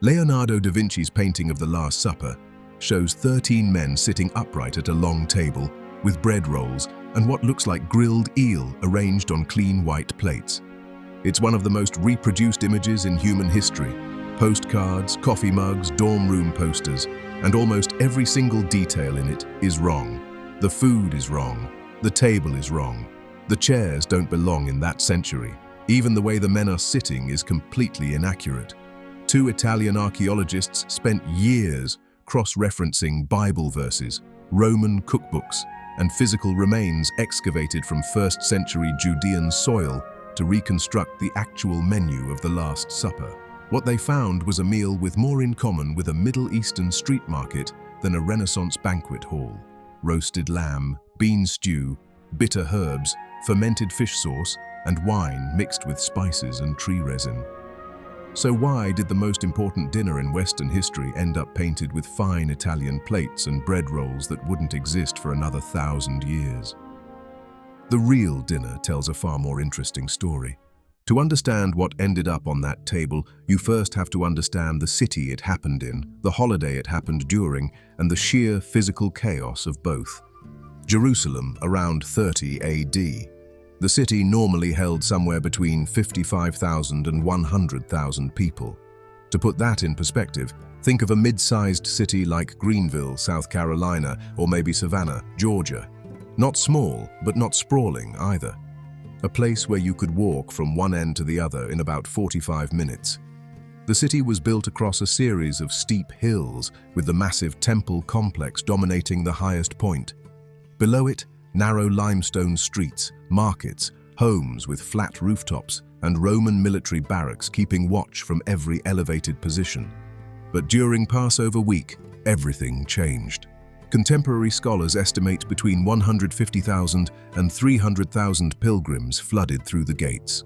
Leonardo da Vinci's painting of the Last Supper shows 13 men sitting upright at a long table with bread rolls and what looks like grilled eel arranged on clean white plates. It's one of the most reproduced images in human history. Postcards, coffee mugs, dorm room posters, and almost every single detail in it is wrong. The food is wrong. The table is wrong. The chairs don't belong in that century. Even the way the men are sitting is completely inaccurate. Two Italian archaeologists spent years cross-referencing Bible verses, Roman cookbooks, and physical remains excavated from 1st century Judean soil to reconstruct the actual menu of the Last Supper. What they found was a meal with more in common with a Middle Eastern street market than a Renaissance banquet hall. Roasted lamb, bean stew, bitter herbs, fermented fish sauce, and wine mixed with spices and tree resin. So why did the most important dinner in Western history end up painted with fine Italian plates and bread rolls that wouldn't exist for another 1,000 years? The real dinner tells a far more interesting story. To understand what ended up on that table, you first have to understand the city it happened in, the holiday it happened during, and the sheer physical chaos of both. Jerusalem, around 30 AD. The city normally held somewhere between 55,000 and 100,000 people. To put that in perspective, think of a mid-sized city like Greenville, South Carolina, or maybe Savannah, Georgia. Not small, but not sprawling either. A place where you could walk from one end to the other in about 45 minutes. The city was built across a series of steep hills, with the massive temple complex dominating the highest point. Below it, narrow limestone streets, markets, homes with flat rooftops, and Roman military barracks keeping watch from every elevated position. But during Passover week, everything changed. Contemporary scholars estimate between 150,000 and 300,000 pilgrims flooded through the gates.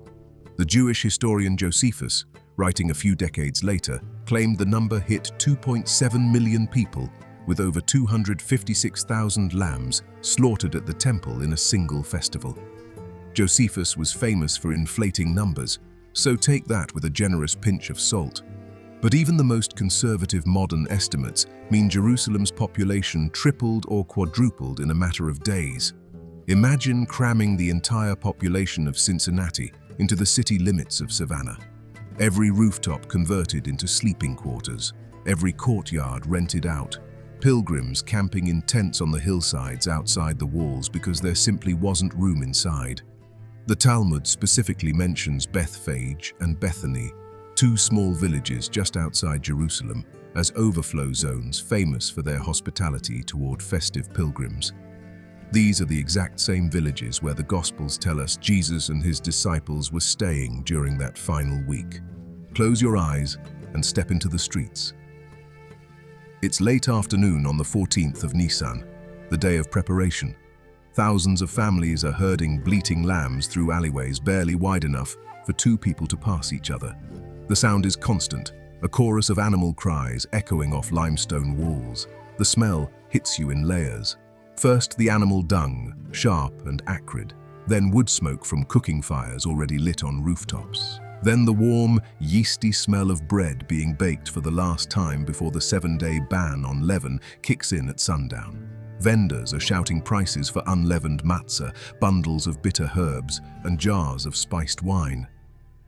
The Jewish historian Josephus, writing a few decades later, claimed the number hit 2.7 million people, with over 256,000 lambs slaughtered at the temple in a single festival. Josephus was famous for inflating numbers, so take that with a generous pinch of salt. But even the most conservative modern estimates mean Jerusalem's population tripled or quadrupled in a matter of days. Imagine cramming the entire population of Cincinnati into the city limits of Savannah. Every rooftop converted into sleeping quarters, every courtyard rented out, pilgrims camping in tents on the hillsides outside the walls because there simply wasn't room inside. The Talmud specifically mentions Bethphage and Bethany, two small villages just outside Jerusalem, as overflow zones famous for their hospitality toward festive pilgrims. These are the exact same villages where the Gospels tell us Jesus and his disciples were staying during that final week. Close your eyes and step into the streets. It's late afternoon on the 14th of Nisan, the day of preparation. Thousands of families are herding bleating lambs through alleyways barely wide enough for two people to pass each other. The sound is constant, a chorus of animal cries echoing off limestone walls. The smell hits you in layers. First the animal dung, sharp and acrid, then wood smoke from cooking fires already lit on rooftops. Then the warm, yeasty smell of bread being baked for the last time before the 7-day ban on leaven kicks in at sundown. Vendors are shouting prices for unleavened matzah, bundles of bitter herbs, and jars of spiced wine.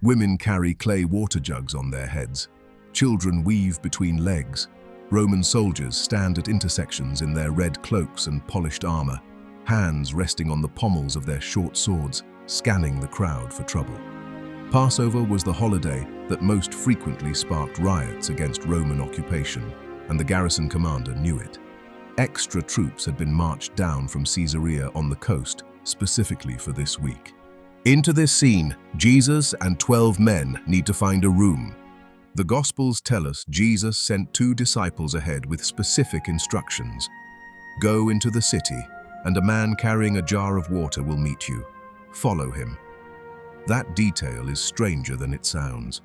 Women carry clay water jugs on their heads. Children weave between legs. Roman soldiers stand at intersections in their red cloaks and polished armor, hands resting on the pommels of their short swords, scanning the crowd for trouble. Passover was the holiday that most frequently sparked riots against Roman occupation, and the garrison commander knew it. Extra troops had been marched down from Caesarea on the coast specifically for this week. Into this scene, Jesus and 12 men need to find a room. The Gospels tell us Jesus sent 2 disciples ahead with specific instructions. Go into the city, and a man carrying a jar of water will meet you. Follow him. That detail is stranger than it sounds.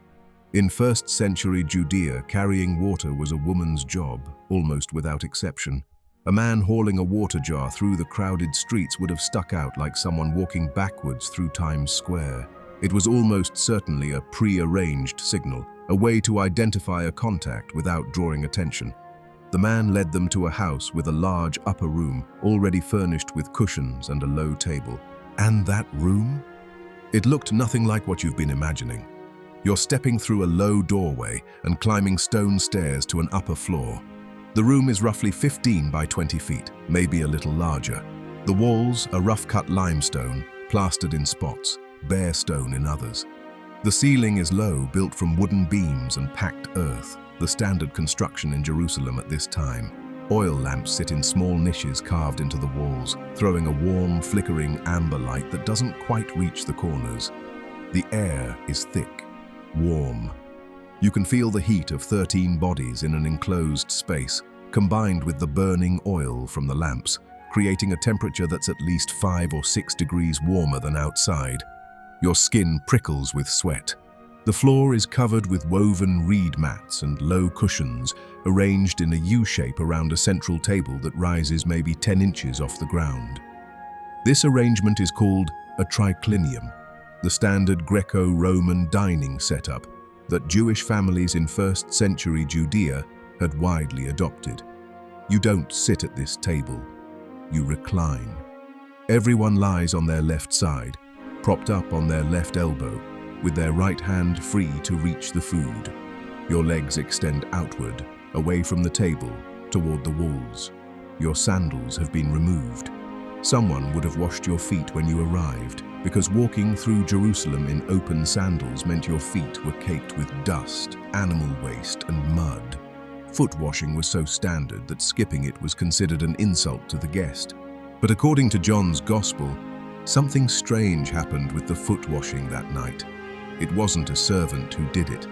In 1st century Judea, carrying water was a woman's job, almost without exception. A man hauling a water jar through the crowded streets would have stuck out like someone walking backwards through Times Square. It was almost certainly a pre-arranged signal, a way to identify a contact without drawing attention. The man led them to a house with a large upper room, already furnished with cushions and a low table. And that room? It looked nothing like what you've been imagining. You're stepping through a low doorway and climbing stone stairs to an upper floor. The room is roughly 15 by 20 feet, maybe a little larger. The walls are rough-cut limestone, plastered in spots, bare stone in others. The ceiling is low, built from wooden beams and packed earth, the standard construction in Jerusalem at this time. Oil lamps sit in small niches carved into the walls, throwing a warm, flickering amber light that doesn't quite reach the corners. The air is thick, warm. You can feel the heat of 13 bodies in an enclosed space, combined with the burning oil from the lamps, creating a temperature that's at least 5 or 6 degrees warmer than outside. Your skin prickles with sweat. The floor is covered with woven reed mats and low cushions, arranged in a U-shape around a central table that rises maybe 10 inches off the ground. This arrangement is called a triclinium, the standard Greco-Roman dining setup that Jewish families in 1st century Judea had widely adopted. You don't sit at this table, you recline. Everyone lies on their left side, propped up on their left elbow, with their right hand free to reach the food. Your legs extend outward, away from the table, toward the walls. Your sandals have been removed. Someone would have washed your feet when you arrived, because walking through Jerusalem in open sandals meant your feet were caked with dust, animal waste, and mud. Foot washing was so standard that skipping it was considered an insult to the guest. But according to John's Gospel, something strange happened with the foot washing that night. It wasn't a servant who did it.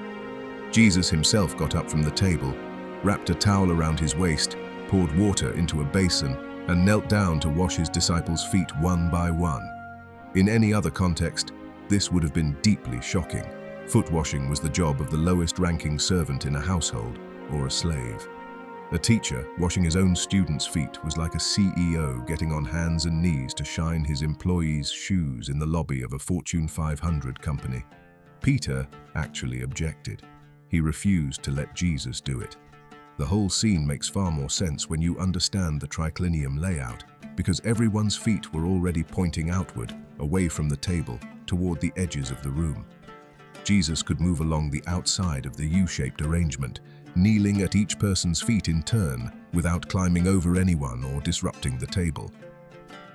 Jesus himself got up from the table, wrapped a towel around his waist, poured water into a basin, and knelt down to wash his disciples' feet one by one. In any other context, this would have been deeply shocking. Foot washing was the job of the lowest-ranking servant in a household, or a slave. A teacher washing his own students' feet was like a CEO getting on hands and knees to shine his employees' shoes in the lobby of a Fortune 500 company. Peter actually objected. He refused to let Jesus do it. The whole scene makes far more sense when you understand the triclinium layout, because everyone's feet were already pointing outward, away from the table, toward the edges of the room. Jesus could move along the outside of the U-shaped arrangement, kneeling at each person's feet in turn, without climbing over anyone or disrupting the table.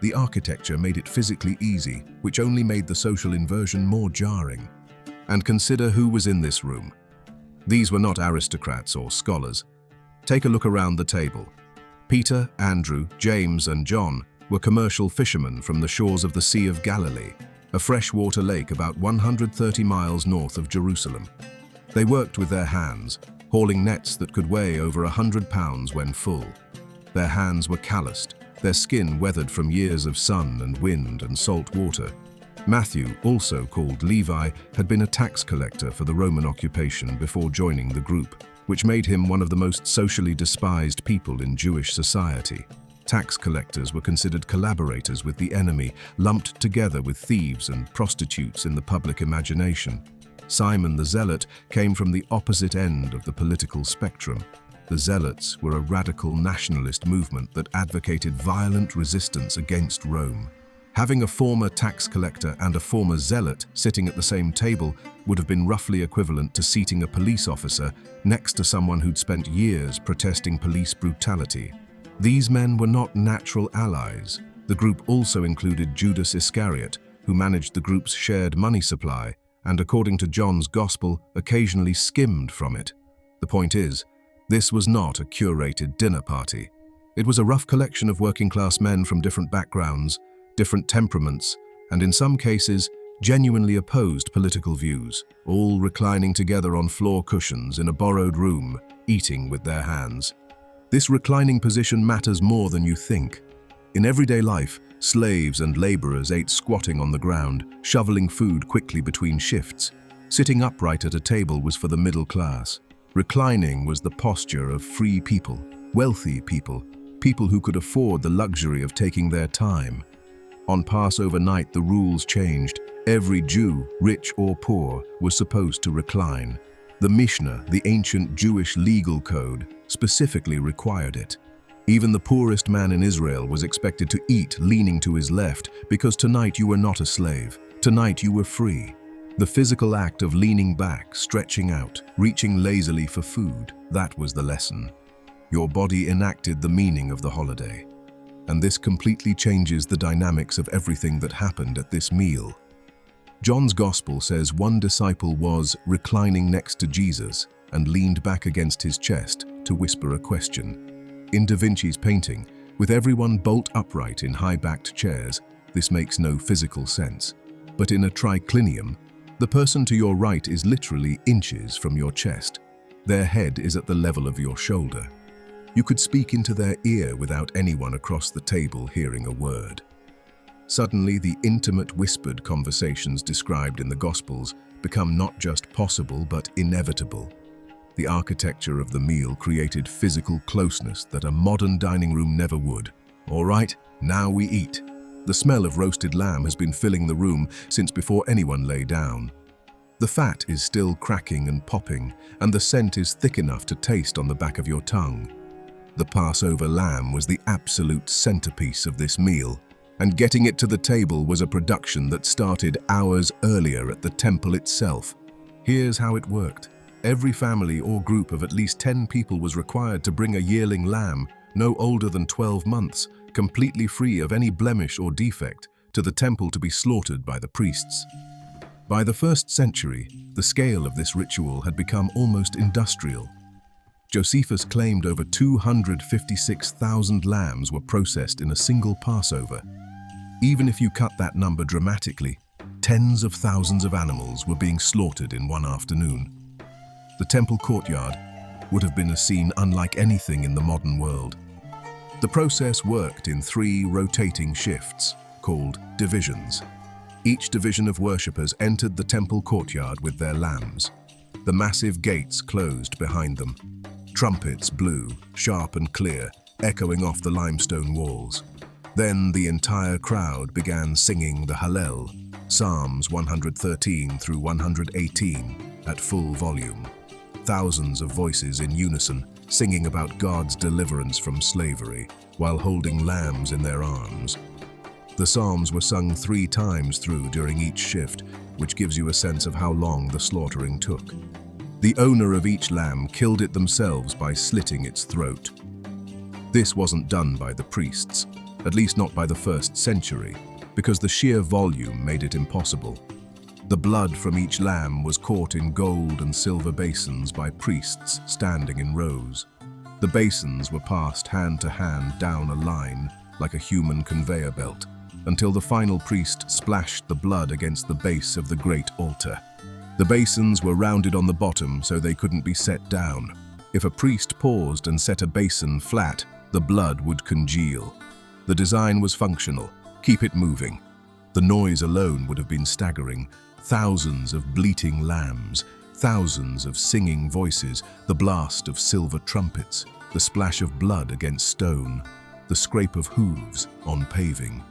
The architecture made it physically easy, which only made the social inversion more jarring. And consider who was in this room. These were not aristocrats or scholars. Take a look around the table. Peter, Andrew, James, and John were commercial fishermen from the shores of the Sea of Galilee, a freshwater lake about 130 miles north of Jerusalem. They worked with their hands, hauling nets that could weigh over 100 pounds when full. Their hands were calloused, their skin weathered from years of sun and wind and salt water. Matthew, also called Levi, had been a tax collector for the Roman occupation before joining the group, which made him one of the most socially despised people in Jewish society. Tax collectors were considered collaborators with the enemy, lumped together with thieves and prostitutes in the public imagination. Simon the Zealot came from the opposite end of the political spectrum. The Zealots were a radical nationalist movement that advocated violent resistance against Rome. Having a former tax collector and a former zealot sitting at the same table would have been roughly equivalent to seating a police officer next to someone who'd spent years protesting police brutality. These men were not natural allies. The group also included Judas Iscariot, who managed the group's shared money supply, and according to John's Gospel, occasionally skimmed from it. The point is, this was not a curated dinner party. It was a rough collection of working-class men from different backgrounds, different temperaments, and in some cases, genuinely opposed political views, all reclining together on floor cushions in a borrowed room, eating with their hands. This reclining position matters more than you think. In everyday life, slaves and laborers ate squatting on the ground, shoveling food quickly between shifts. Sitting upright at a table was for the middle class. Reclining was the posture of free people, wealthy people, people who could afford the luxury of taking their time. On Passover night, the rules changed. Every Jew, rich or poor, was supposed to recline. The Mishnah, the ancient Jewish legal code, specifically required it. Even the poorest man in Israel was expected to eat leaning to his left, because tonight you were not a slave. Tonight you were free. The physical act of leaning back, stretching out, reaching lazily for food, that was the lesson. Your body enacted the meaning of the holiday. And this completely changes the dynamics of everything that happened at this meal. John's Gospel says one disciple was reclining next to Jesus and leaned back against his chest to whisper a question. In Da Vinci's painting, with everyone bolt upright in high-backed chairs, this makes no physical sense. But in a triclinium, the person to your right is literally inches from your chest. Their head is at the level of your shoulder. You could speak into their ear without anyone across the table hearing a word. Suddenly, the intimate whispered conversations described in the Gospels become not just possible but inevitable. The architecture of the meal created physical closeness that a modern dining room never would. All right, now we eat. The smell of roasted lamb has been filling the room since before anyone lay down. The fat is still cracking and popping, and the scent is thick enough to taste on the back of your tongue. The Passover lamb was the absolute centerpiece of this meal, and getting it to the table was a production that started hours earlier at the temple itself. Here's how it worked. Every family or group of at least 10 people was required to bring a yearling lamb, no older than 12 months, completely free of any blemish or defect, to the temple to be slaughtered by the priests. By the 1st century, the scale of this ritual had become almost industrial. Josephus claimed over 256,000 lambs were processed in a single Passover. Even if you cut that number dramatically, tens of thousands of animals were being slaughtered in one afternoon. The temple courtyard would have been a scene unlike anything in the modern world. The process worked in 3 rotating shifts, called divisions. Each division of worshippers entered the temple courtyard with their lambs. The massive gates closed behind them. Trumpets blew, sharp and clear, echoing off the limestone walls. Then the entire crowd began singing the Hallel, Psalms 113 through 118, at full volume. Thousands of voices in unison, singing about God's deliverance from slavery, while holding lambs in their arms. The Psalms were sung 3 times through during each shift, which gives you a sense of how long the slaughtering took. The owner of each lamb killed it themselves by slitting its throat. This wasn't done by the priests, at least not by the 1st century, because the sheer volume made it impossible. The blood from each lamb was caught in gold and silver basins by priests standing in rows. The basins were passed hand to hand down a line, like a human conveyor belt, until the final priest splashed the blood against the base of the great altar. The basins were rounded on the bottom so they couldn't be set down. If a priest paused and set a basin flat, the blood would congeal. The design was functional. Keep it moving. The noise alone would have been staggering. Thousands of bleating lambs, thousands of singing voices, the blast of silver trumpets, the splash of blood against stone, the scrape of hooves on paving.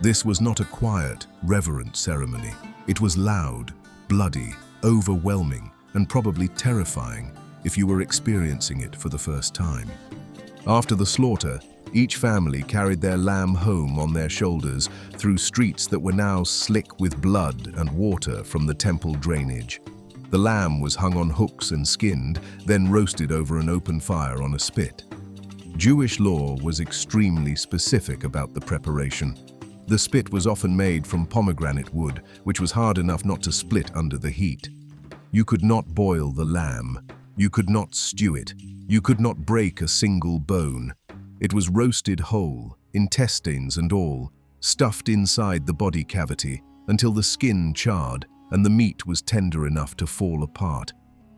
This was not a quiet, reverent ceremony. It was loud, bloody, overwhelming, and probably terrifying if you were experiencing it for the first time. After the slaughter, each family carried their lamb home on their shoulders through streets that were now slick with blood and water from the temple drainage. The lamb was hung on hooks and skinned, then roasted over an open fire on a spit. Jewish law was extremely specific about the preparation. The spit was often made from pomegranate wood, which was hard enough not to split under the heat. You could not boil the lamb. You could not stew it. You could not break a single bone. It was roasted whole, intestines and all, stuffed inside the body cavity until the skin charred and the meat was tender enough to fall apart,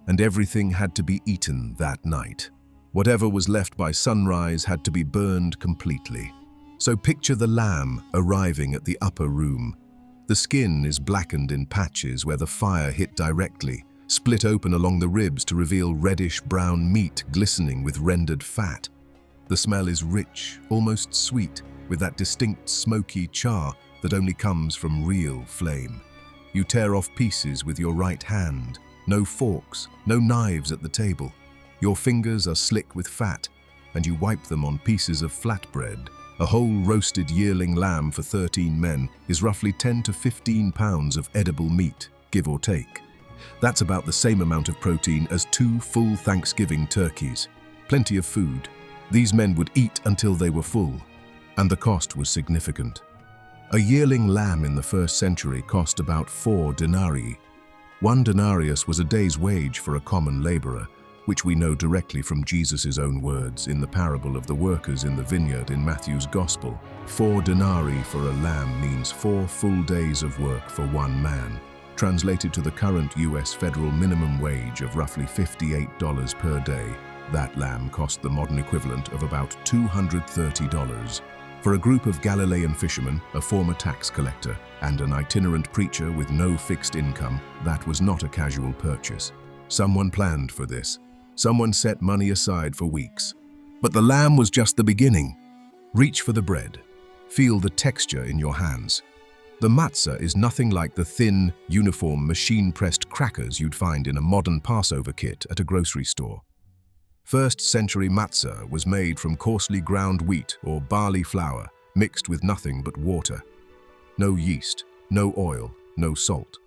and everything had to be eaten that night. Whatever was left by sunrise had to be burned completely. So picture the lamb arriving at the upper room. The skin is blackened in patches where the fire hit directly, split open along the ribs to reveal reddish-brown meat glistening with rendered fat. The smell is rich, almost sweet, with that distinct smoky char that only comes from real flame. You tear off pieces with your right hand, No forks, no knives at the table. Your fingers are slick with fat, and you wipe them on pieces of flatbread. A whole roasted yearling lamb for 13 men is roughly 10 to 15 pounds of edible meat, give or take. That's about the same amount of protein as 2 full Thanksgiving turkeys. Plenty of food. These men would eat until they were full, and the cost was significant. A yearling lamb in the 1st century cost about 4 denarii. 1 denarius was a day's wage for a common laborer, which we know directly from Jesus' own words in the parable of the workers in the vineyard in Matthew's Gospel. 4 denarii for a lamb means 4 full days of work for 1 man. Translated to the current US federal minimum wage of roughly $58 per day, that lamb cost the modern equivalent of about $230. For a group of Galilean fishermen, a former tax collector, and an itinerant preacher with no fixed income, that was not a casual purchase. Someone planned for this. Someone set money aside for weeks. But the lamb was just the beginning. Reach for the bread. Feel the texture in your hands. The matzah is nothing like the thin, uniform, machine-pressed crackers you'd find in a modern Passover kit at a grocery store. 1st century matzah was made from coarsely ground wheat or barley flour, mixed with nothing but water. No yeast, no oil, no salt.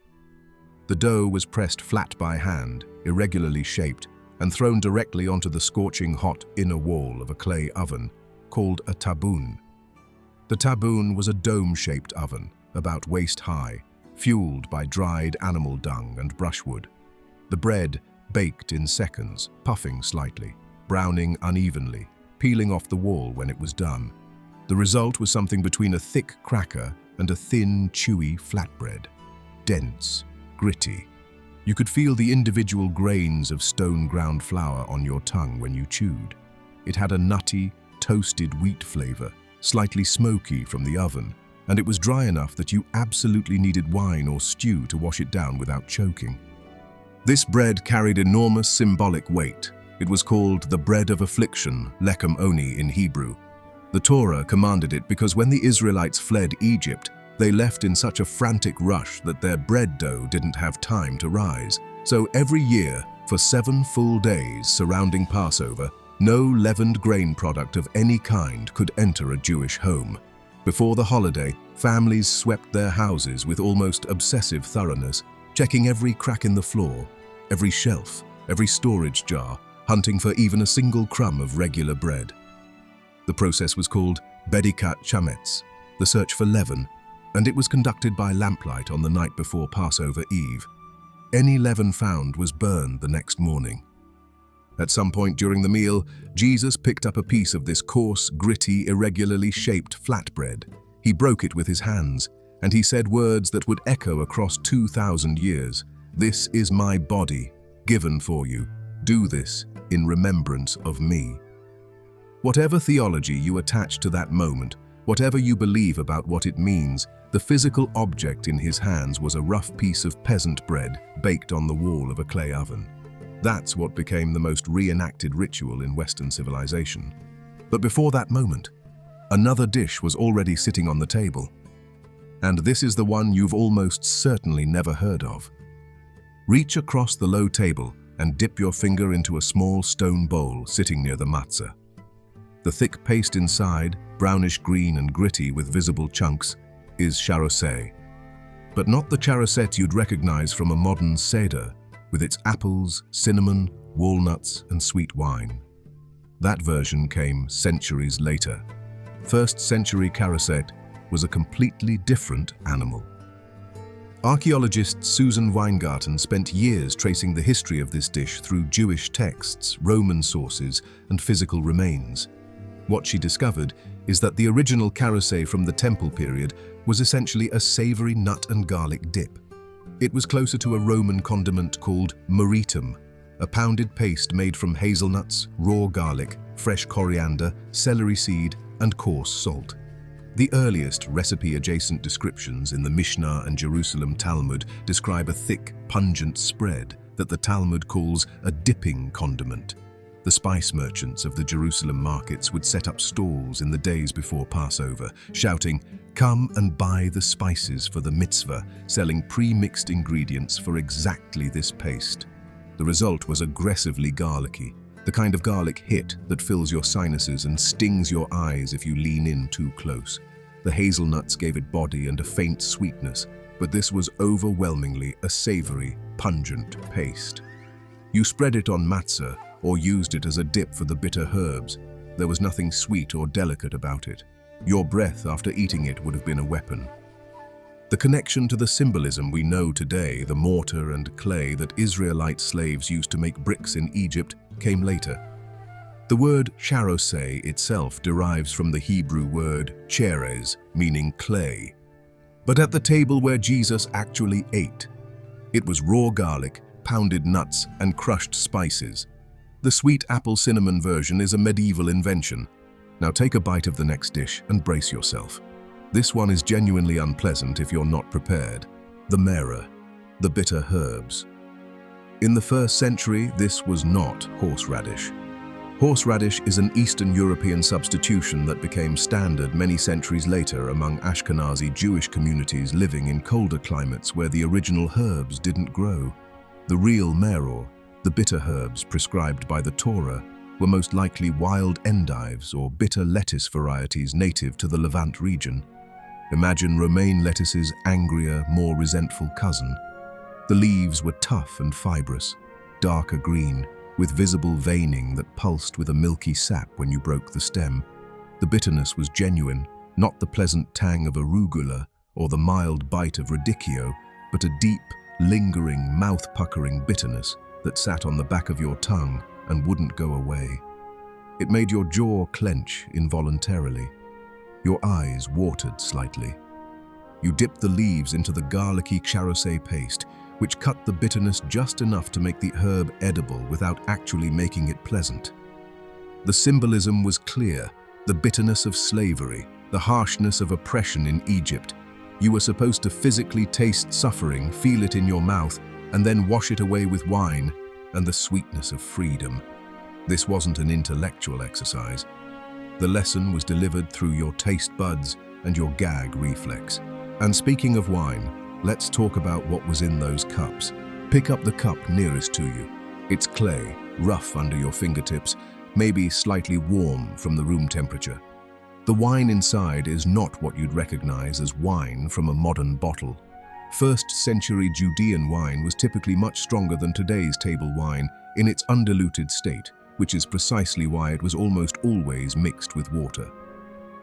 The dough was pressed flat by hand, irregularly shaped, and thrown directly onto the scorching hot inner wall of a clay oven, called a taboon. The taboon was a dome-shaped oven, about waist-high, fueled by dried animal dung and brushwood. The bread baked in seconds, puffing slightly, browning unevenly, peeling off the wall when it was done. The result was something between a thick cracker and a thin, chewy flatbread. Dense, gritty. You could feel the individual grains of stone-ground flour on your tongue when you chewed. It had a nutty, toasted wheat flavor, slightly smoky from the oven, and it was dry enough that you absolutely needed wine or stew to wash it down without choking. This bread carried enormous symbolic weight. It was called the bread of affliction, lechem oni in Hebrew. The Torah commanded it because when the Israelites fled Egypt, they left in such a frantic rush that their bread dough didn't have time to rise. So every year, for 7 full days surrounding Passover, no leavened grain product of any kind could enter a Jewish home. Before the holiday, families swept their houses with almost obsessive thoroughness, checking every crack in the floor, every shelf, every storage jar, hunting for even a single crumb of regular bread. The process was called bedikat chametz, the search for leaven, and it was conducted by lamplight on the night before Passover Eve. Any leaven found was burned the next morning. At some point during the meal, Jesus picked up a piece of this coarse, gritty, irregularly shaped flatbread. He broke it with his hands, and he said words that would echo across 2,000 years. "This is my body, given for you. Do this in remembrance of me." Whatever theology you attach to that moment, whatever you believe about what it means, the physical object in his hands was a rough piece of peasant bread baked on the wall of a clay oven. That's what became the most reenacted ritual in Western civilization. But before that moment, another dish was already sitting on the table. And this is the one you've almost certainly never heard of. Reach across the low table and dip your finger into a small stone bowl sitting near the matzah. The thick paste inside, brownish green and gritty with visible chunks, is charoseh. But not the charosette you'd recognize from a modern seder, with its apples, cinnamon, walnuts, and sweet wine. That version came centuries later. 1st century charosette was a completely different animal. Archaeologist Susan Weingarten spent years tracing the history of this dish through Jewish texts, Roman sources, and physical remains. What she discovered is that the original charoseh from the Temple period was essentially a savory nut and garlic dip. It was closer to a Roman condiment called muritum, a pounded paste made from hazelnuts, raw garlic, fresh coriander, celery seed, and coarse salt. The earliest recipe-adjacent descriptions in the Mishnah and Jerusalem Talmud describe a thick, pungent spread that the Talmud calls a dipping condiment. The spice merchants of the Jerusalem markets would set up stalls in the days before Passover, shouting, "Come and buy the spices for the mitzvah," selling pre-mixed ingredients for exactly this paste. The result was aggressively garlicky, the kind of garlic hit that fills your sinuses and stings your eyes if you lean in too close. The hazelnuts gave it body and a faint sweetness, but this was overwhelmingly a savory, pungent paste. You spread it on matzah or used it as a dip for the bitter herbs. There was nothing sweet or delicate about it. Your breath after eating it would have been a weapon. The connection to the symbolism we know today, the mortar and clay that Israelite slaves used to make bricks in Egypt, came later. The word charoseh itself derives from the Hebrew word cheres, meaning clay. But at the table where Jesus actually ate, it was raw garlic, pounded nuts, and crushed spices. The sweet apple cinnamon version is a medieval invention. Now take a bite of the next dish and brace yourself. This one is genuinely unpleasant if you're not prepared. The mera, the bitter herbs. In the 1st century, this was not horseradish. Horseradish is an Eastern European substitution that became standard many centuries later among Ashkenazi Jewish communities living in colder climates where the original herbs didn't grow. The real meror, the bitter herbs prescribed by the Torah, were most likely wild endives or bitter lettuce varieties native to the Levant region. Imagine romaine lettuce's angrier, more resentful cousin. The leaves were tough and fibrous, darker green, with visible veining that pulsed with a milky sap when you broke the stem. The bitterness was genuine, not the pleasant tang of arugula or the mild bite of radicchio, but a deep, lingering, mouth-puckering bitterness that sat on the back of your tongue and wouldn't go away. It made your jaw clench involuntarily. Your eyes watered slightly. You dipped the leaves into the garlicky charoseh paste, which cut the bitterness just enough to make the herb edible without actually making it pleasant. The symbolism was clear: the bitterness of slavery, the harshness of oppression in Egypt. You were supposed to physically taste suffering, feel it in your mouth, and then wash it away with wine and the sweetness of freedom. This wasn't an intellectual exercise. The lesson was delivered through your taste buds and your gag reflex. And speaking of wine, let's talk about what was in those cups. Pick up the cup nearest to you. It's clay, rough under your fingertips, maybe slightly warm from the room temperature. The wine inside is not what you'd recognize as wine from a modern bottle. 1st century Judean wine was typically much stronger than today's table wine in its undiluted state, which is precisely why it was almost always mixed with water.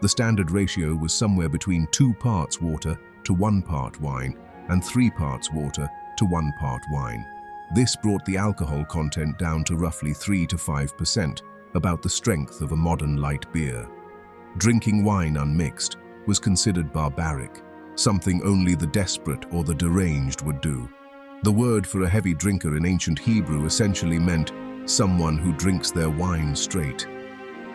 The standard ratio was somewhere between 2 parts water to 1 part wine and 3 parts water to 1 part wine. This brought the alcohol content down to roughly 3 to 5%, about the strength of a modern light beer. Drinking wine unmixed was considered barbaric, something only the desperate or the deranged would do. The word for a heavy drinker in ancient Hebrew essentially meant someone who drinks their wine straight.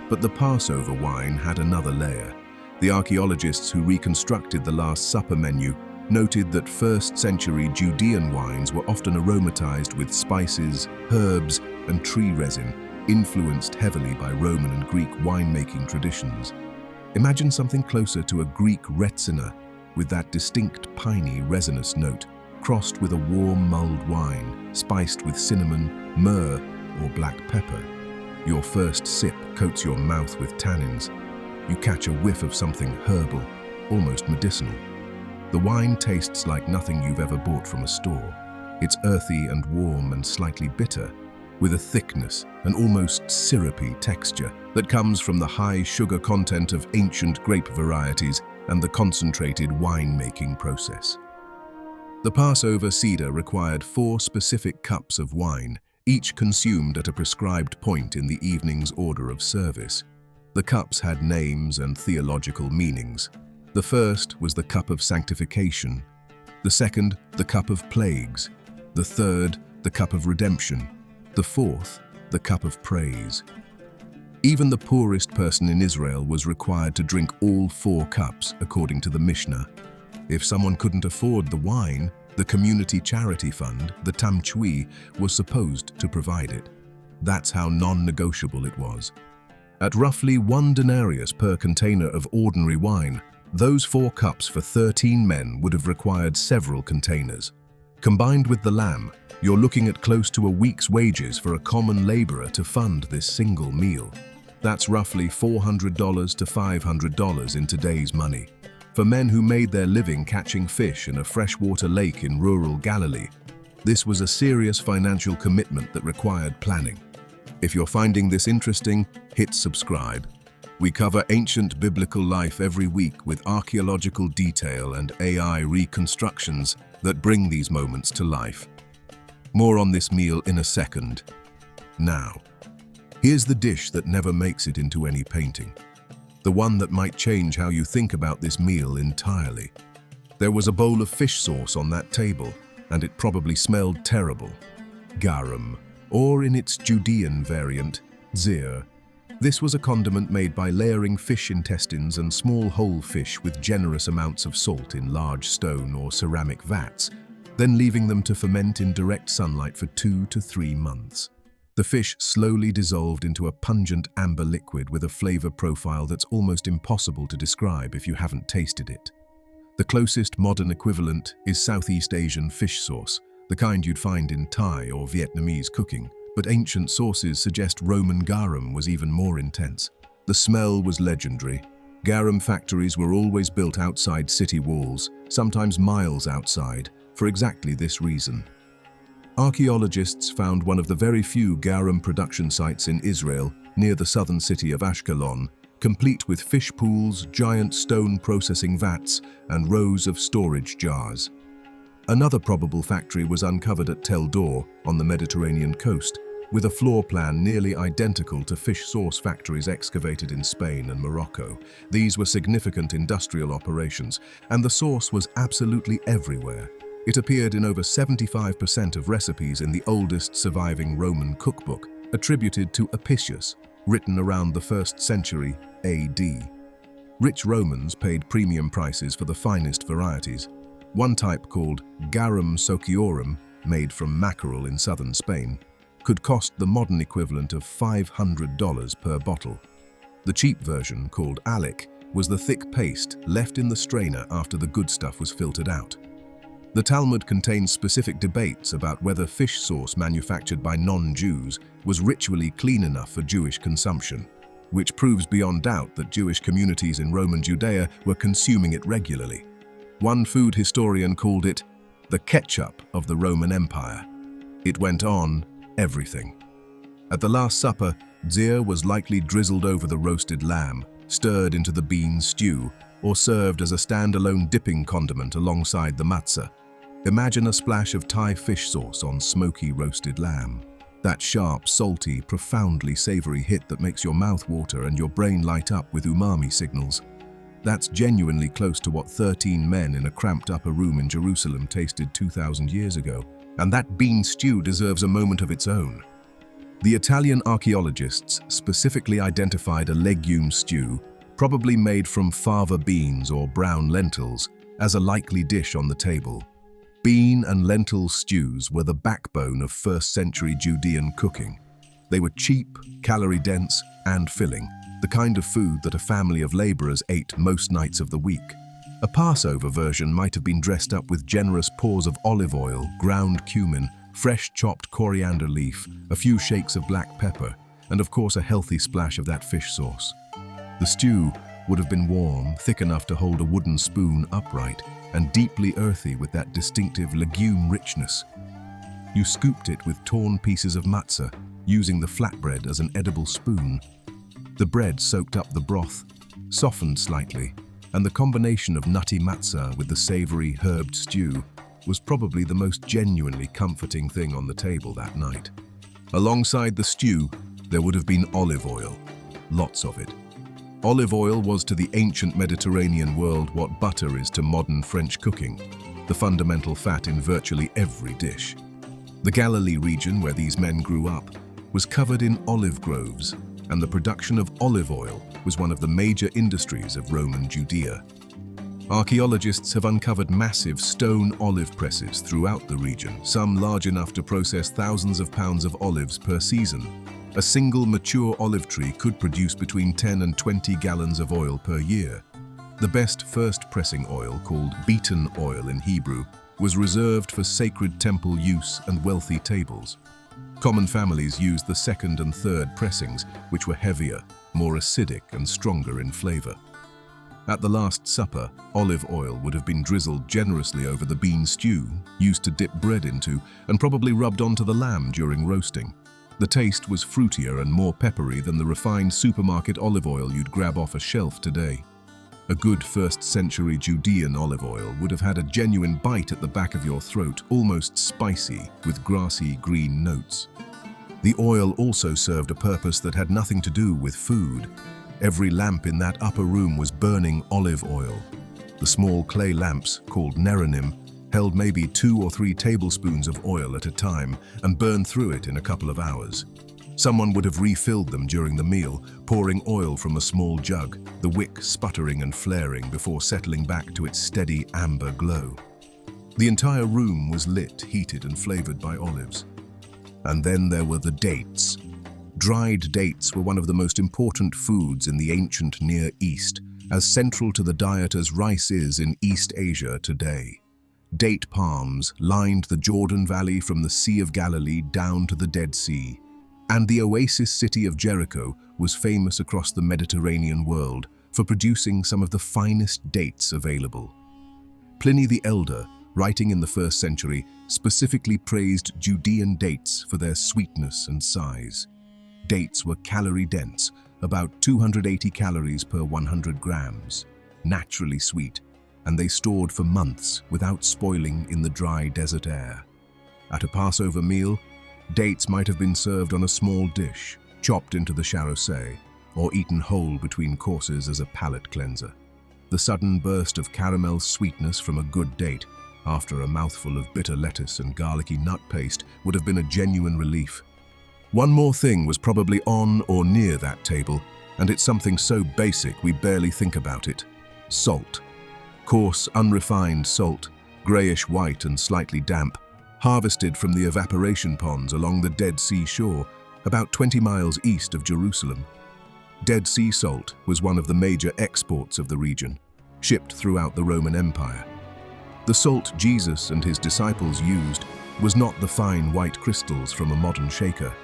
But the Passover wine had another layer. The archaeologists who reconstructed the Last Supper menu noted that 1st century Judean wines were often aromatized with spices, herbs, and tree resin, influenced heavily by Roman and Greek winemaking traditions. Imagine something closer to a Greek retsina, with that distinct piney resinous note, crossed with a warm mulled wine, spiced with cinnamon, myrrh, or black pepper. Your first sip coats your mouth with tannins. You catch a whiff of something herbal, almost medicinal. The wine tastes like nothing you've ever bought from a store. It's earthy and warm and slightly bitter, with a thickness, an almost syrupy texture that comes from the high sugar content of ancient grape varieties and the concentrated wine-making process. The Passover Seder required 4 specific cups of wine, each consumed at a prescribed point in the evening's order of service. The cups had names and theological meanings. The first was the cup of sanctification, the second, the cup of plagues, the third, the cup of redemption, the fourth, the cup of praise. Even the poorest person in Israel was required to drink all 4 cups, according to the Mishnah. If someone couldn't afford the wine, the community charity fund, the tamchui, was supposed to provide it. That's how non-negotiable it was. At roughly 1 denarius per container of ordinary wine, those 4 cups for 13 men would have required several containers. Combined with the lamb, you're looking at close to a week's wages for a common laborer to fund this single meal. That's roughly $400 to $500 in today's money. For men who made their living catching fish in a freshwater lake in rural Galilee, this was a serious financial commitment that required planning. If you're finding this interesting, hit subscribe. We cover ancient biblical life every week with archaeological detail and AI reconstructions that bring these moments to life. More on this meal in a second. Now, here's the dish that never makes it into any painting. The one that might change how you think about this meal entirely. There was a bowl of fish sauce on that table, and it probably smelled terrible. Garum, or in its Judean variant, zir. This was a condiment made by layering fish intestines and small whole fish with generous amounts of salt in large stone or ceramic vats, then leaving them to ferment in direct sunlight for 2 to 3 months. The fish slowly dissolved into a pungent amber liquid with a flavor profile that's almost impossible to describe if you haven't tasted it. The closest modern equivalent is Southeast Asian fish sauce, the kind you'd find in Thai or Vietnamese cooking, but ancient sources suggest Roman garum was even more intense. The smell was legendary. Garum factories were always built outside city walls, sometimes miles outside, for exactly this reason. Archaeologists found one of the very few garum production sites in Israel, near the southern city of Ashkelon, complete with fish pools, giant stone processing vats, and rows of storage jars. Another probable factory was uncovered at Tel Dor, on the Mediterranean coast, with a floor plan nearly identical to fish sauce factories excavated in Spain and Morocco. These were significant industrial operations, and the sauce was absolutely everywhere. It appeared in over 75% of recipes in the oldest surviving Roman cookbook, attributed to Apicius, written around the 1st century AD. Rich Romans paid premium prices for the finest varieties. One type, called Garum sociorum, made from mackerel in southern Spain, could cost the modern equivalent of $500 per bottle. The cheap version, called allic, was the thick paste left in the strainer after the good stuff was filtered out. The Talmud contains specific debates about whether fish sauce manufactured by non-Jews was ritually clean enough for Jewish consumption, which proves beyond doubt that Jewish communities in Roman Judea were consuming it regularly. One food historian called it the ketchup of the Roman Empire. It went on everything. At the Last Supper, zir was likely drizzled over the roasted lamb, stirred into the bean stew, or served as a standalone dipping condiment alongside the matzah. Imagine a splash of Thai fish sauce on smoky roasted lamb. That sharp, salty, profoundly savory hit that makes your mouth water and your brain light up with umami signals. That's genuinely close to what 13 men in a cramped upper room in Jerusalem tasted 2,000 years ago. And that bean stew deserves a moment of its own. The Italian archaeologists specifically identified a legume stew, probably made from fava beans or brown lentils, as a likely dish on the table. Bean and lentil stews were the backbone of 1st century Judean cooking. They were cheap, calorie-dense, and filling, the kind of food that a family of laborers ate most nights of the week. A Passover version might have been dressed up with generous pours of olive oil, ground cumin, fresh chopped coriander leaf, a few shakes of black pepper, and of course a healthy splash of that fish sauce. The stew would have been warm, thick enough to hold a wooden spoon upright, and deeply earthy with that distinctive legume richness. You scooped it with torn pieces of matzah, using the flatbread as an edible spoon. The bread soaked up the broth, softened slightly, and the combination of nutty matzah with the savory herbed stew was probably the most genuinely comforting thing on the table that night. Alongside the stew, there would have been olive oil, lots of it. Olive oil was to the ancient Mediterranean world what butter is to modern French cooking, the fundamental fat in virtually every dish. The Galilee region where these men grew up was covered in olive groves, and the production of olive oil was one of the major industries of Roman Judea. Archaeologists have uncovered massive stone olive presses throughout the region, some large enough to process thousands of pounds of olives per season. A single mature olive tree could produce between 10 and 20 gallons of oil per year. The best first pressing oil, called beaten oil in Hebrew, was reserved for sacred temple use and wealthy tables. Common families used the second and third pressings, which were heavier, more acidic and stronger in flavor. At the Last Supper, olive oil would have been drizzled generously over the bean stew, used to dip bread into, and probably rubbed onto the lamb during roasting. The taste was fruitier and more peppery than the refined supermarket olive oil you'd grab off a shelf today. A good first-century Judean olive oil would have had a genuine bite at the back of your throat, almost spicy, with grassy green notes. The oil also served a purpose that had nothing to do with food. Every lamp in that upper room was burning olive oil. The small clay lamps, called neronim, held maybe 2 or 3 tablespoons of oil at a time and burned through it in a couple of hours. Someone would have refilled them during the meal, pouring oil from a small jug, the wick sputtering and flaring before settling back to its steady amber glow. The entire room was lit, heated and flavored by olives. And then there were the dates. Dried dates were one of the most important foods in the ancient Near East, as central to the diet as rice is in East Asia today. Date palms lined the Jordan Valley from the Sea of Galilee down to the Dead Sea. And the oasis city of Jericho was famous across the Mediterranean world for producing some of the finest dates available. Pliny the Elder, writing in the 1st century, specifically praised Judean dates for their sweetness and size. Dates were calorie-dense, about 280 calories per 100 grams, naturally sweet, and they stored for months without spoiling in the dry desert air. At a Passover meal, dates might have been served on a small dish, chopped into the charosé, or eaten whole between courses as a palate cleanser. The sudden burst of caramel sweetness from a good date, after a mouthful of bitter lettuce and garlicky nut paste, would have been a genuine relief. One more thing was probably on or near that table, and it's something so basic we barely think about it: salt. Coarse, unrefined salt, grayish-white and slightly damp, harvested from the evaporation ponds along the Dead Sea shore, about 20 miles east of Jerusalem. Dead Sea salt was one of the major exports of the region, shipped throughout the Roman Empire. The salt Jesus and his disciples used was not the fine white crystals from a modern shaker.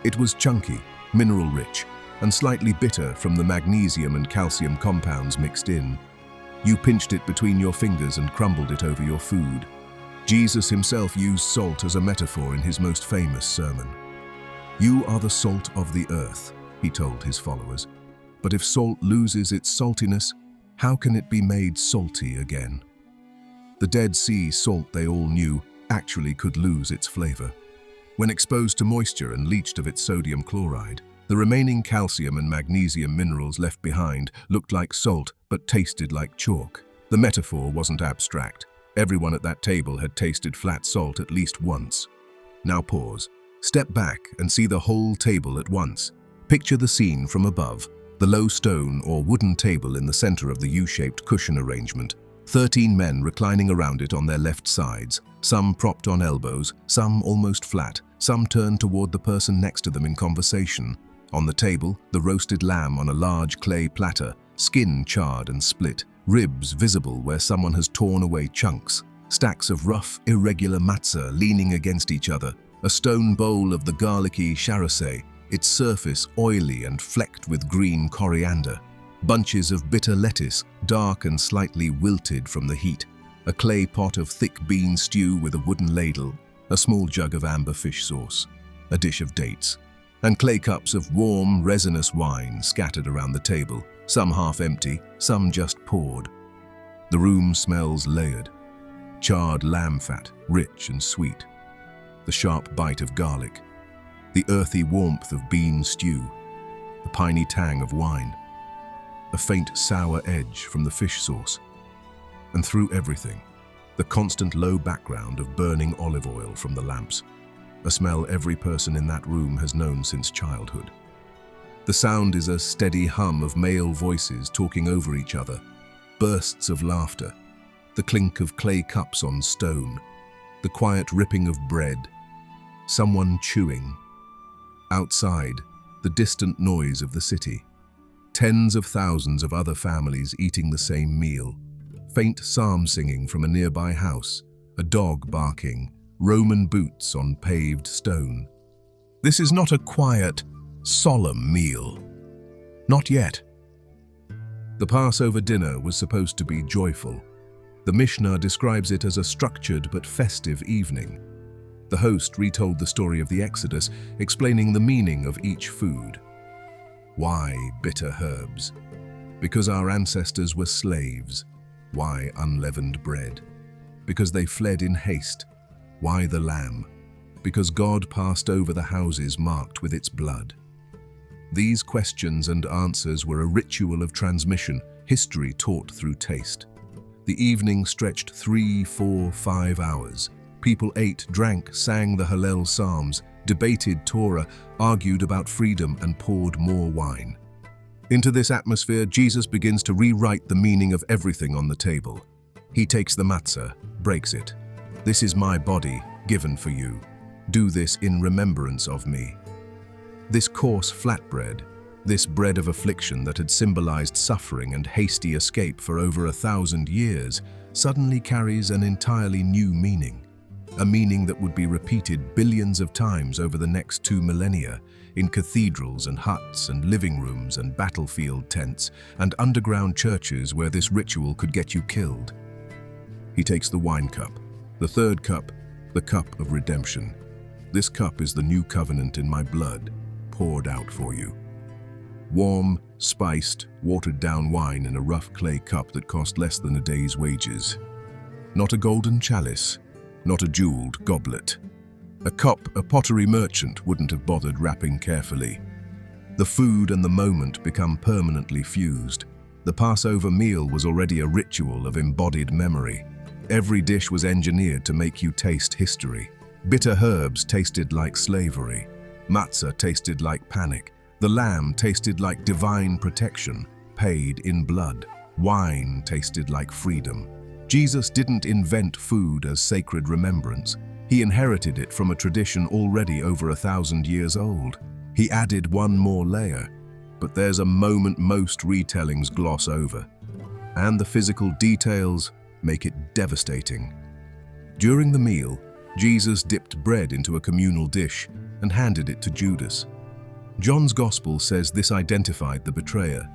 It was chunky, mineral-rich, and slightly bitter from the magnesium and calcium compounds mixed in. You pinched it between your fingers and crumbled it over your food. Jesus himself used salt as a metaphor in his most famous sermon. "You are the salt of the earth," he told his followers. "But if salt loses its saltiness, how can it be made salty again?" The Dead Sea salt, they all knew, actually could lose its flavor. When exposed to moisture and leached of its sodium chloride, the remaining calcium and magnesium minerals left behind looked like salt but tasted like chalk. The metaphor wasn't abstract. Everyone at that table had tasted flat salt at least once. Now pause. Step back and see the whole table at once. Picture the scene from above, the low stone or wooden table in the center of the U-shaped cushion arrangement. 13 men reclining around it on their left sides, some propped on elbows, some almost flat, some turned toward the person next to them in conversation. On the table, the roasted lamb on a large clay platter, skin charred and split, ribs visible where someone has torn away chunks, stacks of rough, irregular matzah leaning against each other, a stone bowl of the garlicky charosé, its surface oily and flecked with green coriander, bunches of bitter lettuce, dark and slightly wilted from the heat, a clay pot of thick bean stew with a wooden ladle, a small jug of amber fish sauce, a dish of dates, and clay cups of warm, resinous wine scattered around the table, some half empty, some just poured. The room smells layered. Charred lamb fat, rich and sweet. The sharp bite of garlic. The earthy warmth of bean stew. The piney tang of wine. A faint sour edge from the fish sauce. And through everything, the constant low background of burning olive oil from the lamps. A smell every person in that room has known since childhood. The sound is a steady hum of male voices talking over each other, bursts of laughter, the clink of clay cups on stone, the quiet ripping of bread, someone chewing. Outside, the distant noise of the city, tens of thousands of other families eating the same meal, faint psalm singing from a nearby house, a dog barking, Roman boots on paved stone. This is not a quiet, solemn meal. Not yet. The Passover dinner was supposed to be joyful. The Mishnah describes it as a structured but festive evening. The host retold the story of the Exodus, explaining the meaning of each food. Why bitter herbs? Because our ancestors were slaves. Why unleavened bread? Because they fled in haste. Why the lamb? Because God passed over the houses marked with its blood. These questions and answers were a ritual of transmission, history taught through taste. The evening stretched 3, 4, 5 hours. People ate, drank, sang the Hallel Psalms, debated Torah, argued about freedom, and poured more wine. Into this atmosphere, Jesus begins to rewrite the meaning of everything on the table. He takes the matzah, breaks it. This is my body, given for you. Do this in remembrance of me. This coarse flatbread, this bread of affliction that had symbolized suffering and hasty escape for over 1,000 years, suddenly carries an entirely new meaning. A meaning that would be repeated billions of times over the next 2 millennia, in cathedrals and huts and living rooms and battlefield tents and underground churches where this ritual could get you killed. He takes the wine cup, the third cup, the cup of redemption. This cup is the new covenant in my blood, poured out for you. Warm, spiced, watered-down wine in a rough clay cup that cost less than a day's wages. Not a golden chalice, not a jeweled goblet. A cup a pottery merchant wouldn't have bothered wrapping carefully. The food and the moment become permanently fused. The Passover meal was already a ritual of embodied memory. Every dish was engineered to make you taste history. Bitter herbs tasted like slavery. Matzah tasted like panic. The lamb tasted like divine protection, paid in blood. Wine tasted like freedom. Jesus didn't invent food as sacred remembrance. He inherited it from a tradition already over 1,000 years old. He added one more layer, but there's a moment most retellings gloss over, and the physical details make it devastating. During the meal, Jesus dipped bread into a communal dish and handed it to Judas. John's Gospel says this identified the betrayer.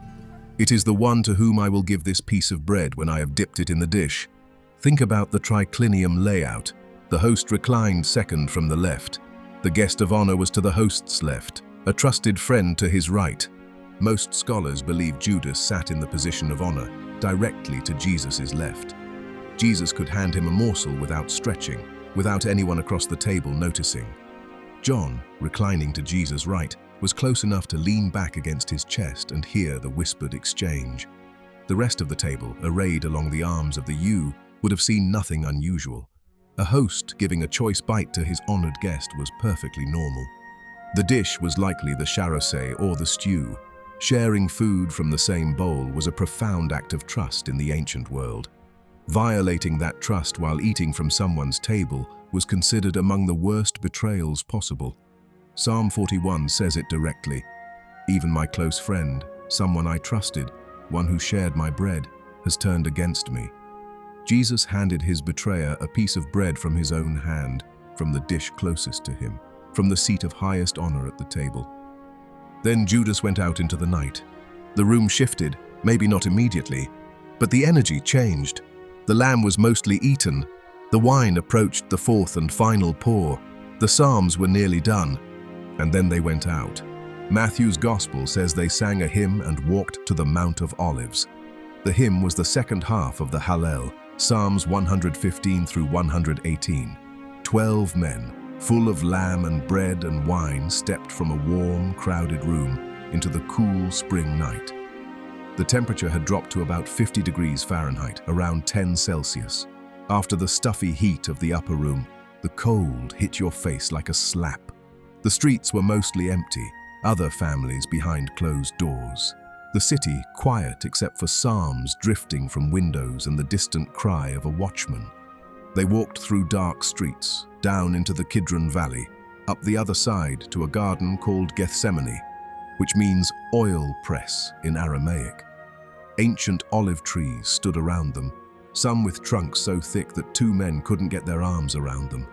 It is the one to whom I will give this piece of bread when I have dipped it in the dish. Think about the triclinium layout. The host reclined second from the left. The guest of honor was to the host's left, a trusted friend to his right. Most scholars believe Judas sat in the position of honor, directly to Jesus' left. Jesus could hand him a morsel without stretching, without anyone across the table noticing. John, reclining to Jesus' right, was close enough to lean back against his chest and hear the whispered exchange. The rest of the table, arrayed along the arms of the U, would have seen nothing unusual. A host giving a choice bite to his honored guest was perfectly normal. The dish was likely the charosé or the stew. Sharing food from the same bowl was a profound act of trust in the ancient world. Violating that trust while eating from someone's table was considered among the worst betrayals possible. Psalm 41 says it directly. Even my close friend, someone I trusted, one who shared my bread, has turned against me. Jesus handed his betrayer a piece of bread from his own hand, from the dish closest to him, from the seat of highest honor at the table. Then Judas went out into the night. The room shifted, maybe not immediately, but the energy changed. The lamb was mostly eaten. The wine approached the fourth and final pour. The psalms were nearly done, and then they went out. Matthew's Gospel says they sang a hymn and walked to the Mount of Olives. The hymn was the second half of the Hallel, Psalms 115 through 118. 12 men, full of lamb and bread and wine, stepped from a warm, crowded room into the cool spring night. The temperature had dropped to about 50 degrees Fahrenheit, around 10 Celsius. After the stuffy heat of the upper room, the cold hit your face like a slap. The streets were mostly empty, other families behind closed doors. The city quiet except for psalms drifting from windows and the distant cry of a watchman. They walked through dark streets, down into the Kidron Valley, up the other side to a garden called Gethsemane, which means oil press in Aramaic. Ancient olive trees stood around them, some with trunks so thick that two men couldn't get their arms around them.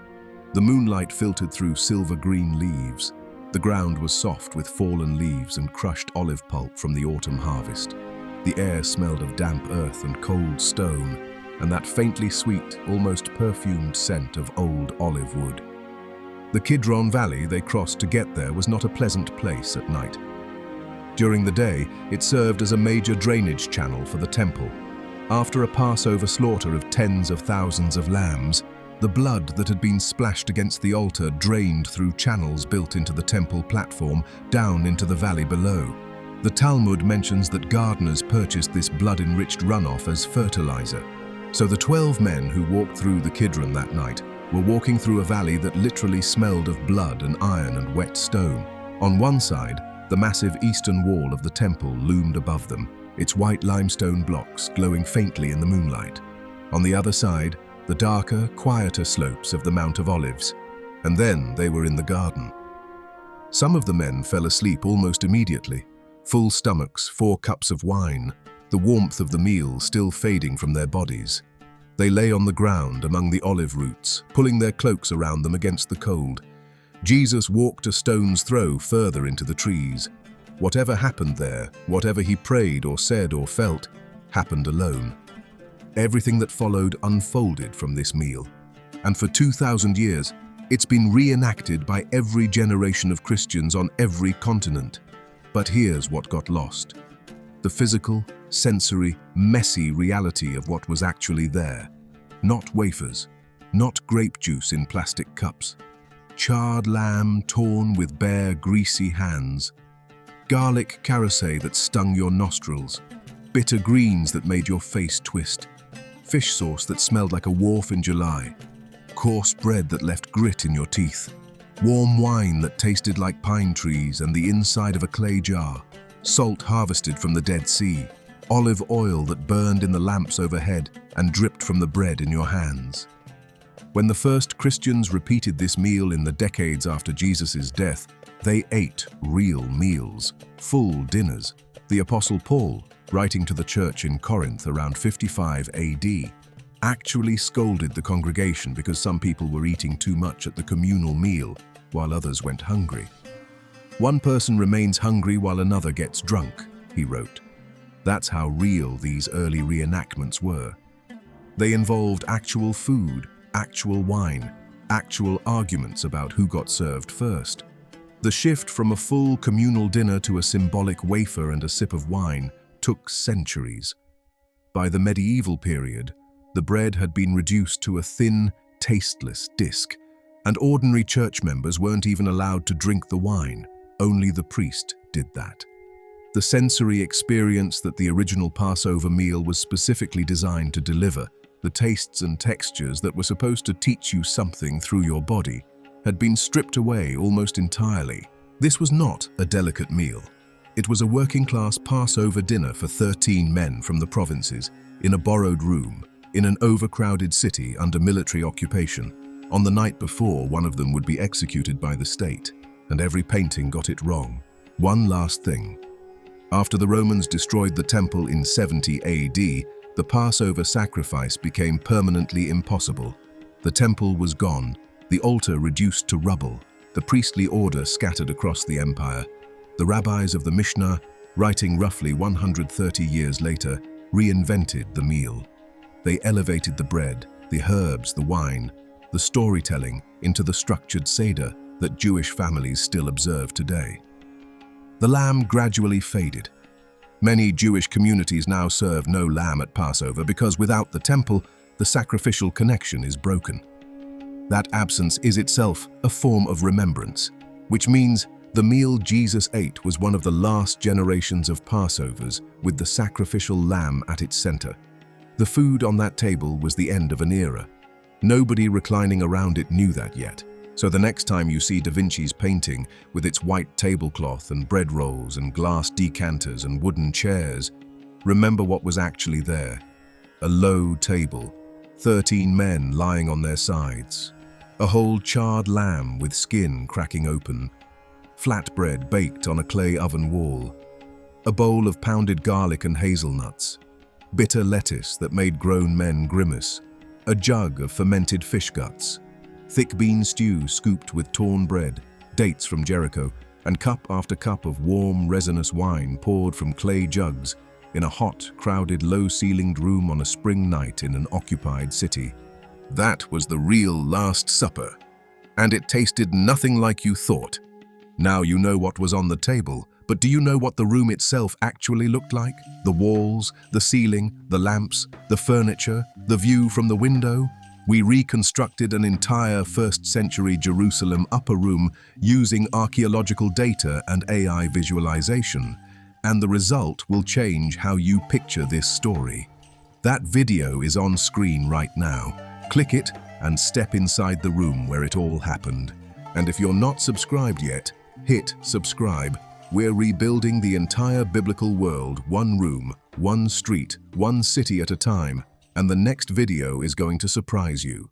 The moonlight filtered through silver-green leaves. The ground was soft with fallen leaves and crushed olive pulp from the autumn harvest. The air smelled of damp earth and cold stone, and that faintly sweet, almost perfumed scent of old olive wood. The Kidron Valley they crossed to get there was not a pleasant place at night. During the day, it served as a major drainage channel for the temple. After a Passover slaughter of tens of thousands of lambs, the blood that had been splashed against the altar drained through channels built into the temple platform down into the valley below. The Talmud mentions that gardeners purchased this blood-enriched runoff as fertilizer. So the 12 men who walked through the Kidron that night were walking through a valley that literally smelled of blood and iron and wet stone. On one side, the massive eastern wall of the temple loomed above them, its white limestone blocks glowing faintly in the moonlight. On the other side, the darker, quieter slopes of the Mount of Olives, and then they were in the garden. Some of the men fell asleep almost immediately, full stomachs, 4 cups of wine, the warmth of the meal still fading from their bodies. They lay on the ground among the olive roots, pulling their cloaks around them against the cold. Jesus walked a stone's throw further into the trees. Whatever happened there, whatever he prayed or said or felt, happened alone. Everything that followed unfolded from this meal. And for 2,000 years, it's been reenacted by every generation of Christians on every continent. But here's what got lost. The physical, sensory, messy reality of what was actually there. Not wafers, not grape juice in plastic cups. Charred lamb torn with bare, greasy hands. Garlic carousel that stung your nostrils. Bitter greens that made your face twist. Fish sauce that smelled like a wharf in July. Coarse bread that left grit in your teeth. Warm wine that tasted like pine trees and the inside of a clay jar. Salt harvested from the Dead Sea. Olive oil that burned in the lamps overhead and dripped from the bread in your hands. When the first Christians repeated this meal in the decades after Jesus' death, they ate real meals, full dinners. The Apostle Paul, writing to the church in Corinth around 55 AD, actually scolded the congregation because some people were eating too much at the communal meal while others went hungry. One person remains hungry while another gets drunk, he wrote. That's how real these early reenactments were. They involved actual food, actual wine, actual arguments about who got served first. The shift from a full communal dinner to a symbolic wafer and a sip of wine took centuries. By the medieval period, the bread had been reduced to a thin, tasteless disc, and ordinary church members weren't even allowed to drink the wine. Only the priest did that. The sensory experience that the original Passover meal was specifically designed to deliver, the tastes and textures that were supposed to teach you something through your body, had been stripped away almost entirely. This was not a delicate meal. It was a working-class Passover dinner for 13 men from the provinces, in a borrowed room, in an overcrowded city under military occupation. On the night before, one of them would be executed by the state, and every painting got it wrong. One last thing. After the Romans destroyed the temple in 70 AD, the Passover sacrifice became permanently impossible. The temple was gone, the altar reduced to rubble, the priestly order scattered across the empire. The rabbis of the Mishnah, writing roughly 130 years later, reinvented the meal. They elevated the bread, the herbs, the wine, the storytelling into the structured Seder that Jewish families still observe today. The lamb gradually faded. Many Jewish communities now serve no lamb at Passover because without the temple, the sacrificial connection is broken. That absence is itself a form of remembrance, which means the meal Jesus ate was one of the last generations of Passovers with the sacrificial lamb at its center. The food on that table was the end of an era. Nobody reclining around it knew that yet. So the next time you see Da Vinci's painting with its white tablecloth and bread rolls and glass decanters and wooden chairs, remember what was actually there. A low table, 13 men lying on their sides, a whole charred lamb with skin cracking open, flatbread baked on a clay oven wall, a bowl of pounded garlic and hazelnuts, bitter lettuce that made grown men grimace, a jug of fermented fish guts, thick bean stew scooped with torn bread, dates from Jericho, and cup after cup of warm, resinous wine poured from clay jugs in a hot, crowded, low-ceilinged room on a spring night in an occupied city. That was the real Last Supper, and it tasted nothing like you thought. Now you know what was on the table, but do you know what the room itself actually looked like? The walls, the ceiling, the lamps, the furniture, the view from the window? We reconstructed an entire first-century Jerusalem upper room using archaeological data and AI visualization, and the result will change how you picture this story. That video is on screen right now. Click it and step inside the room where it all happened. And if you're not subscribed yet, hit subscribe. We're rebuilding the entire biblical world, one room, one street, one city at a time, and the next video is going to surprise you.